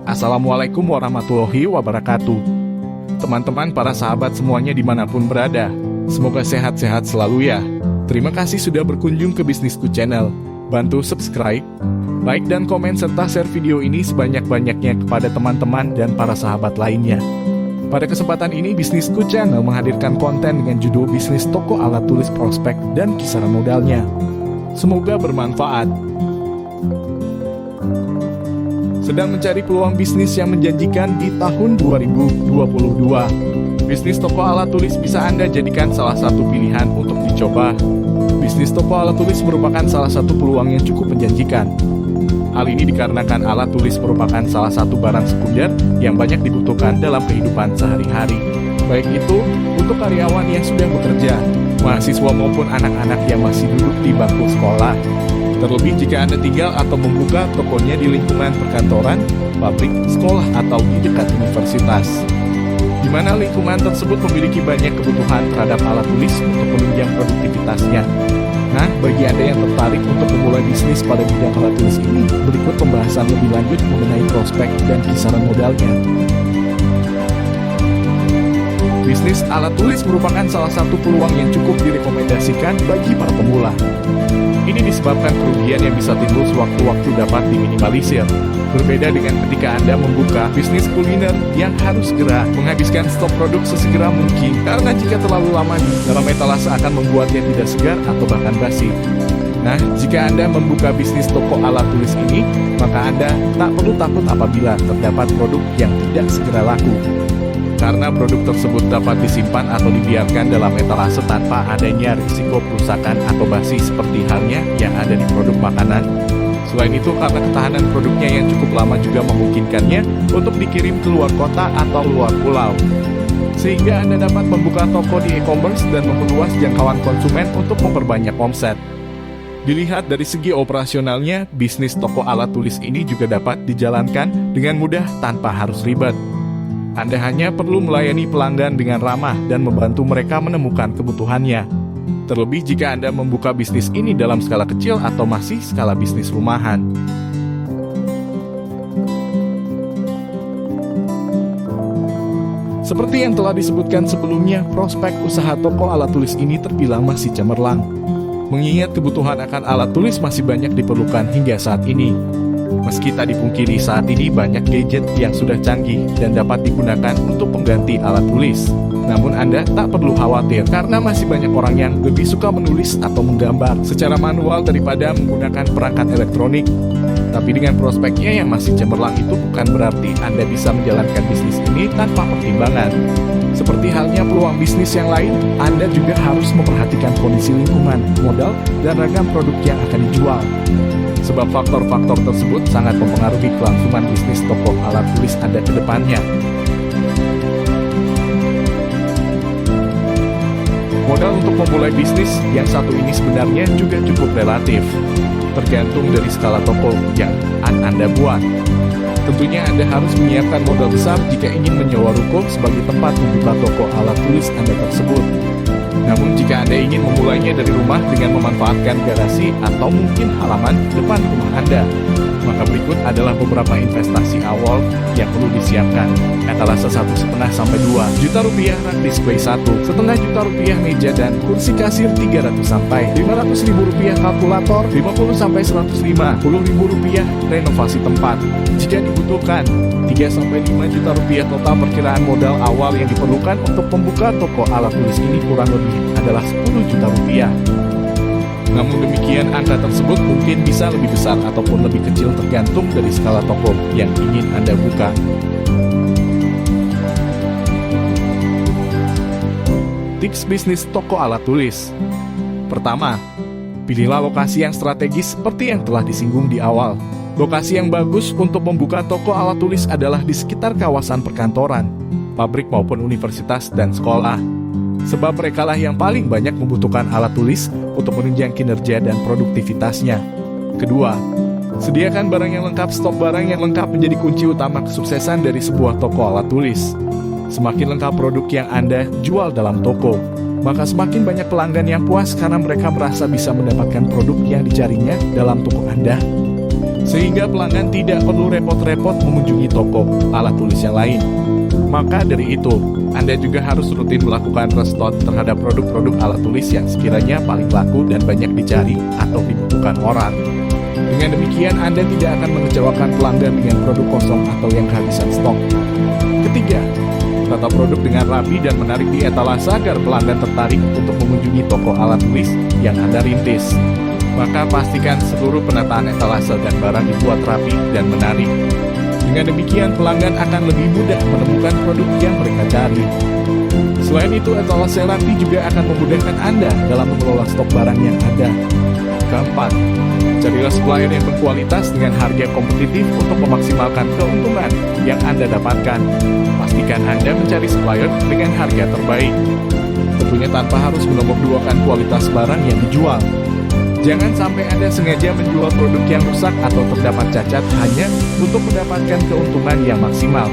Assalamualaikum warahmatullahi wabarakatuh. Teman-teman para sahabat semuanya dimanapun berada, semoga sehat-sehat selalu ya. Terima kasih sudah berkunjung ke Bisnisku Channel. Bantu subscribe, like dan komen serta share video ini sebanyak-banyaknya kepada teman-teman dan para sahabat lainnya. Pada kesempatan ini Bisnisku Channel menghadirkan konten dengan judul Bisnis Toko Alat Tulis Prospek dan Kisaran Modalnya. Semoga bermanfaat. Sedang mencari peluang bisnis yang menjanjikan di tahun 2022. Bisnis toko alat tulis bisa Anda jadikan salah satu pilihan untuk dicoba. Bisnis toko alat tulis merupakan salah satu peluang yang cukup menjanjikan. Hal ini dikarenakan alat tulis merupakan salah satu barang sekunder yang banyak dibutuhkan dalam kehidupan sehari-hari. Baik itu untuk karyawan yang sudah bekerja, mahasiswa maupun anak-anak yang masih duduk di bangku sekolah. Terlebih jika Anda tinggal atau membuka tokonya di lingkungan perkantoran, pabrik, sekolah, atau di dekat universitas, di mana lingkungan tersebut memiliki banyak kebutuhan terhadap alat tulis untuk menunjang produktivitasnya. Nah, bagi Anda yang tertarik untuk memulai bisnis pada bidang alat tulis ini, berikut pembahasan lebih lanjut mengenai prospek dan kisaran modalnya. Bisnis alat tulis merupakan salah satu peluang yang cukup direkomendasikan bagi para pemula. Ini disebabkan kerugian yang bisa timbul sewaktu-waktu dapat diminimalisir. Berbeda dengan ketika Anda membuka bisnis kuliner yang harus segera menghabiskan stok produk sesegera mungkin, karena jika terlalu lama di dalam etalase akan membuatnya tidak segar atau bahkan basi. Nah, jika Anda membuka bisnis toko alat tulis ini, maka Anda tak perlu takut apabila terdapat produk yang tidak segera laku. Karena produk tersebut dapat disimpan atau dibiarkan dalam etalase tanpa adanya risiko perusakan atau basi seperti halnya yang ada di produk makanan. Selain itu, karena ketahanan produknya yang cukup lama juga memungkinkannya untuk dikirim ke luar kota atau luar pulau. Sehingga Anda dapat membuka toko di e-commerce dan memperluas jangkauan konsumen untuk memperbanyak omset. Dilihat dari segi operasionalnya, bisnis toko alat tulis ini juga dapat dijalankan dengan mudah tanpa harus ribet. Anda hanya perlu melayani pelanggan dengan ramah dan membantu mereka menemukan kebutuhannya. Terlebih jika Anda membuka bisnis ini dalam skala kecil atau masih skala bisnis rumahan. Seperti yang telah disebutkan sebelumnya, prospek usaha toko alat tulis ini terbilang masih cemerlang. Mengingat kebutuhan akan alat tulis masih banyak diperlukan hingga saat ini. Meski tak dipungkiri saat ini banyak gadget yang sudah canggih dan dapat digunakan untuk pengganti alat tulis. Namun Anda tak perlu khawatir karena masih banyak orang yang lebih suka menulis atau menggambar secara manual daripada menggunakan perangkat elektronik. Tapi dengan prospeknya yang masih cemerlang itu bukan berarti Anda bisa menjalankan bisnis ini tanpa pertimbangan. Seperti halnya peluang bisnis yang lain, Anda juga harus memperhatikan kondisi lingkungan, modal, dan ragam produk yang akan dijual. Sebab faktor-faktor tersebut sangat mempengaruhi kelangsungan bisnis toko alat tulis Anda ke depannya. Modal untuk memulai bisnis yang satu ini sebenarnya juga cukup relatif, tergantung dari skala toko yang Anda buat. Tentunya Anda harus menyiapkan modal besar jika ingin menyewa ruko sebagai tempat membuka toko alat tulis Anda tersebut. Namun jika Anda ingin memulainya dari rumah dengan memanfaatkan garasi atau mungkin halaman depan rumah Anda, maka berikut adalah beberapa investasi awal yang perlu disiapkan. Etalase 1,5 sampai 2 juta rupiah rak display 1, setengah juta rupiah meja dan kursi kasir 300 sampai 500 ribu rupiah kalkulator, 50 sampai 150 ribu rupiah renovasi tempat. Jika dibutuhkan 3 sampai 5 juta rupiah total perkiraan modal awal yang diperlukan untuk membuka toko alat tulis ini kurang lebih adalah 10 juta rupiah. Namun demikian, angka tersebut mungkin bisa lebih besar ataupun lebih kecil tergantung dari skala toko yang ingin Anda buka. Tips bisnis toko alat tulis. Pertama, pilihlah lokasi yang strategis seperti yang telah disinggung di awal. Lokasi yang bagus untuk membuka toko alat tulis adalah di sekitar kawasan perkantoran, pabrik maupun universitas dan sekolah. Sebab merekalah yang paling banyak membutuhkan alat tulis untuk menunjang kinerja dan produktivitasnya. Kedua, sediakan barang yang lengkap. Stok barang yang lengkap menjadi kunci utama kesuksesan dari sebuah toko alat tulis. Semakin lengkap produk yang Anda jual dalam toko, maka semakin banyak pelanggan yang puas karena mereka merasa bisa mendapatkan produk yang dicarinya dalam toko Anda. sehingga pelanggan tidak perlu repot-repot mengunjungi toko alat tulis yang lain. Maka dari itu, Anda juga harus rutin melakukan restock terhadap produk-produk alat tulis yang sekiranya paling laku dan banyak dicari atau dibutuhkan orang. Dengan demikian, Anda tidak akan mengecewakan pelanggan dengan produk kosong atau yang kehabisan stok. Ketiga, tata produk dengan rapi dan menarik di etalase agar pelanggan tertarik untuk mengunjungi toko alat tulis yang Anda rintis. Maka pastikan seluruh penataan etalase dan barang dibuat rapi dan menarik. Dengan demikian, pelanggan akan lebih mudah menemukan produk yang mereka cari. Selain itu, etalase rapi juga akan memudahkan Anda dalam mengelola stok barang yang ada. Keempat, carilah supplier yang berkualitas dengan harga kompetitif untuk memaksimalkan keuntungan yang Anda dapatkan. Pastikan Anda mencari supplier dengan harga terbaik. Tentunya tanpa harus menomorduakan kualitas barang yang dijual. Jangan sampai Anda sengaja menjual produk yang rusak atau terdapat cacat hanya untuk mendapatkan keuntungan yang maksimal.